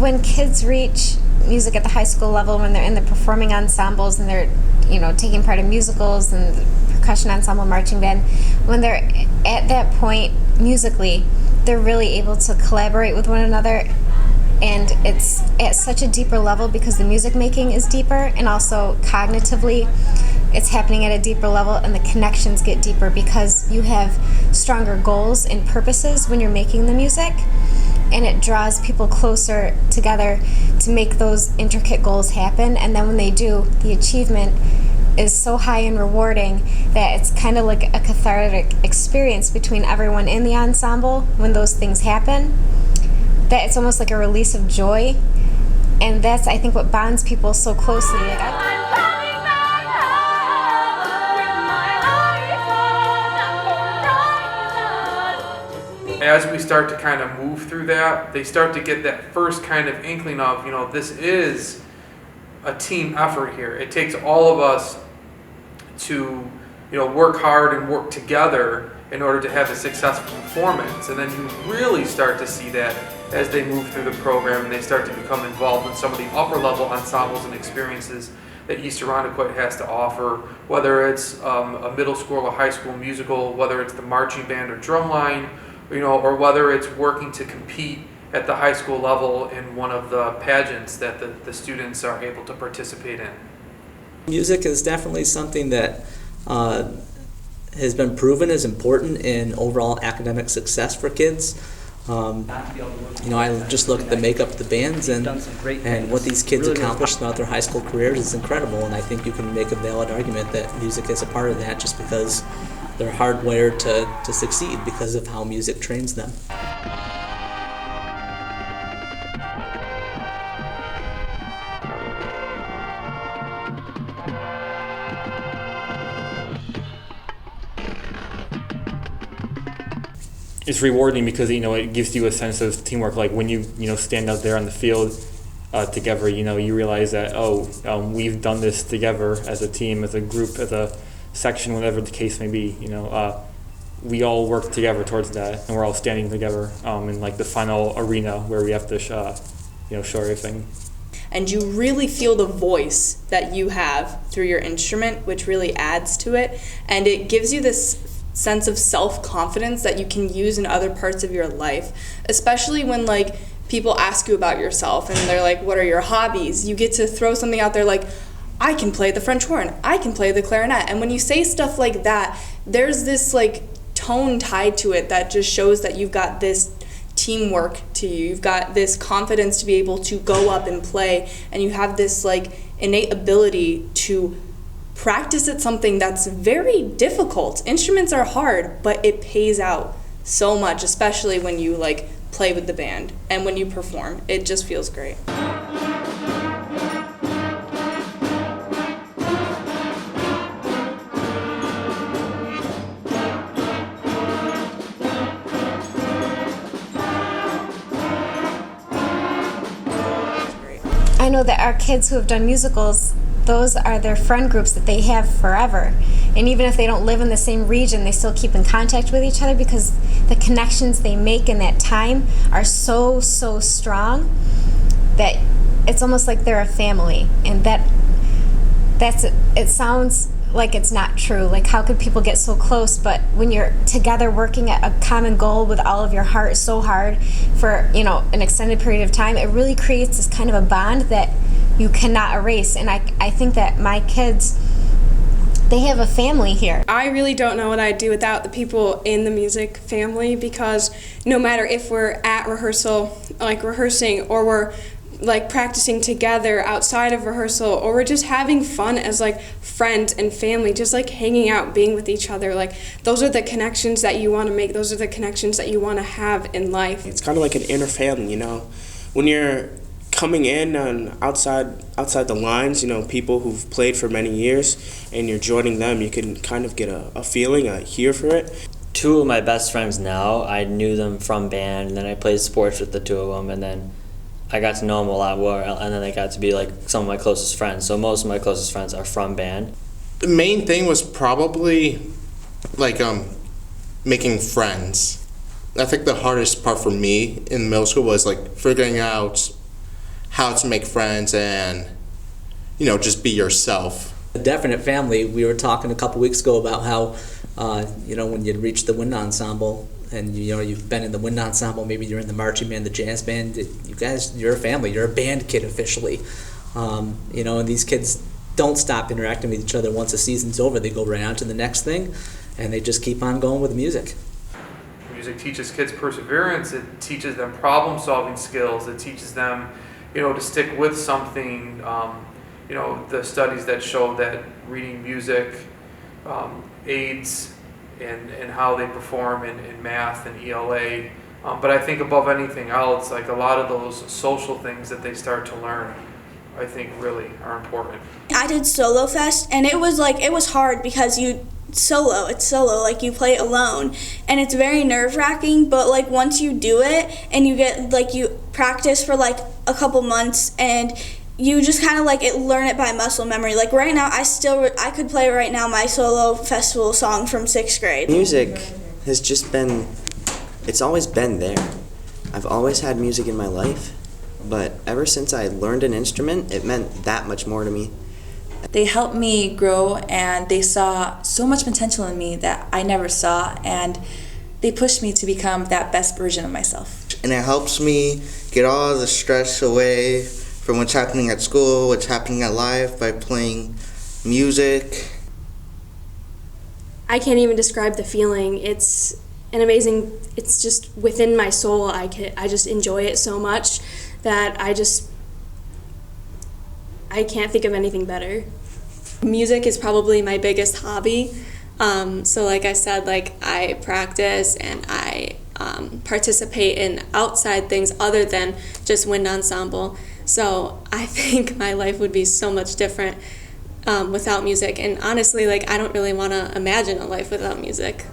when kids reach music at the high school level, when they're in the performing ensembles and they're, taking part in musicals and percussion ensemble, marching band, when they're at that point musically, they're really able to collaborate with one another, and it's at such a deeper level because the music making is deeper, and also cognitively it's happening at a deeper level, and the connections get deeper because you have stronger goals and purposes when you're making the music, and it draws people closer together to make those intricate goals happen. And then when they do, the achievement is so high and rewarding that it's kind of like a cathartic experience between everyone in the ensemble when those things happen, that it's almost like a release of joy. And that's, I think, what bonds people so closely. As we start to kind of move through that, they start to get that first kind of inkling of, this is a team effort here. It takes all of us to, work hard and work together in order to have a successful performance. And then you really start to see that as they move through the program and they start to become involved in some of the upper level ensembles and experiences that East Irondequoit has to offer, whether it's a middle school or high school musical, whether it's the marching band or drumline, or whether it's working to compete at the high school level in one of the pageants that the students are able to participate in. Music is definitely something that has been proven is important in overall academic success for kids. I just look at the makeup of the bands and what these kids accomplish throughout their high school careers is incredible, and I think you can make a valid argument that music is a part of that just because they're hardwired to succeed because of how music trains them. It's rewarding because it gives you a sense of teamwork. Like when you stand out there on the field together, you realize that we've done this together as a team, as a group, as a section, whatever the case may be. We all work together towards that, and we're all standing together in like the final arena where we have to show everything. And you really feel the voice that you have through your instrument, which really adds to it, and it gives you this sense of self-confidence that you can use in other parts of your life, especially when people ask you about yourself and they're like, what are your hobbies? You get to throw something out there like, I can play the French horn, I can play the clarinet. And when you say stuff like that, there's this tone tied to it that just shows that you've got this teamwork to you. You've got this confidence to be able to go up and play, and you have this innate ability to practice at something that's very difficult. Instruments are hard, but it pays out so much, especially when you play with the band and when you perform. It just feels great. I know that our kids who have done musicals, those are their friend groups that they have forever. And even if they don't live in the same region, they still keep in contact with each other because the connections they make in that time are so strong that it's almost like they're a family. And it sounds like it's not true. Like, how could people get so close? But when you're together working at a common goal with all of your heart so hard for an extended period of time, it really creates this kind of a bond that you cannot erase. And I think that my kids, they have a family here. I really don't know what I'd do without the people in the music family, because no matter if we're at rehearsal, rehearsing, or we're practicing together outside of rehearsal, or we're just having fun as friends and family, just hanging out, being with each other, those are the connections that you want to make. Those are the connections that you want to have in life. It's kind of like an inner family, when you're coming in and outside the lines, people who've played for many years, and you're joining them, you can kind of get a feeling, a hear for it. Two of my best friends now, I knew them from band, and then I played sports with the two of them, and then I got to know them a lot more, and then they got to be some of my closest friends. So most of my closest friends are from band. The main thing was probably making friends. I think the hardest part for me in middle school was figuring out how to make friends and, just be yourself. A definite family. We were talking a couple weeks ago about how, when you reach the wind ensemble and you've been in the wind ensemble, maybe you're in the marching band, the jazz band. You're a family. You're a band kid officially. And these kids don't stop interacting with each other once the season's over. They go right on to the next thing, and they just keep on going with music. Music teaches kids perseverance. It teaches them problem-solving skills. It teaches them, to stick with something. The studies that show that reading music aids in how they perform in math and ELA. But I think above anything else, like a lot of those social things that they start to learn, I think really are important. I did Solo Fest, and it was hard because it's solo, like you play alone, and it's very nerve-wracking, but like once you do it and you get you practice for like a couple months and you just kind of learn it by muscle memory. Like right now I could play right now my solo festival song from 6th grade. Music has just it's always been there. I've always had music in my life, but ever since I learned an instrument, it meant that much more to me. They helped me grow, and they saw so much potential in me that I never saw, and they pushed me to become that best version of myself. And it helps me get all the stress away from what's happening at school, what's happening at life by playing music. I can't even describe the feeling. It's an amazing, it's just within my soul. I just enjoy it so much that I can't think of anything better. Music is probably my biggest hobby. So like I said, I practice and I participate in outside things other than just wind ensemble. So I think my life would be so much different without music. And honestly, I don't really want to imagine a life without music.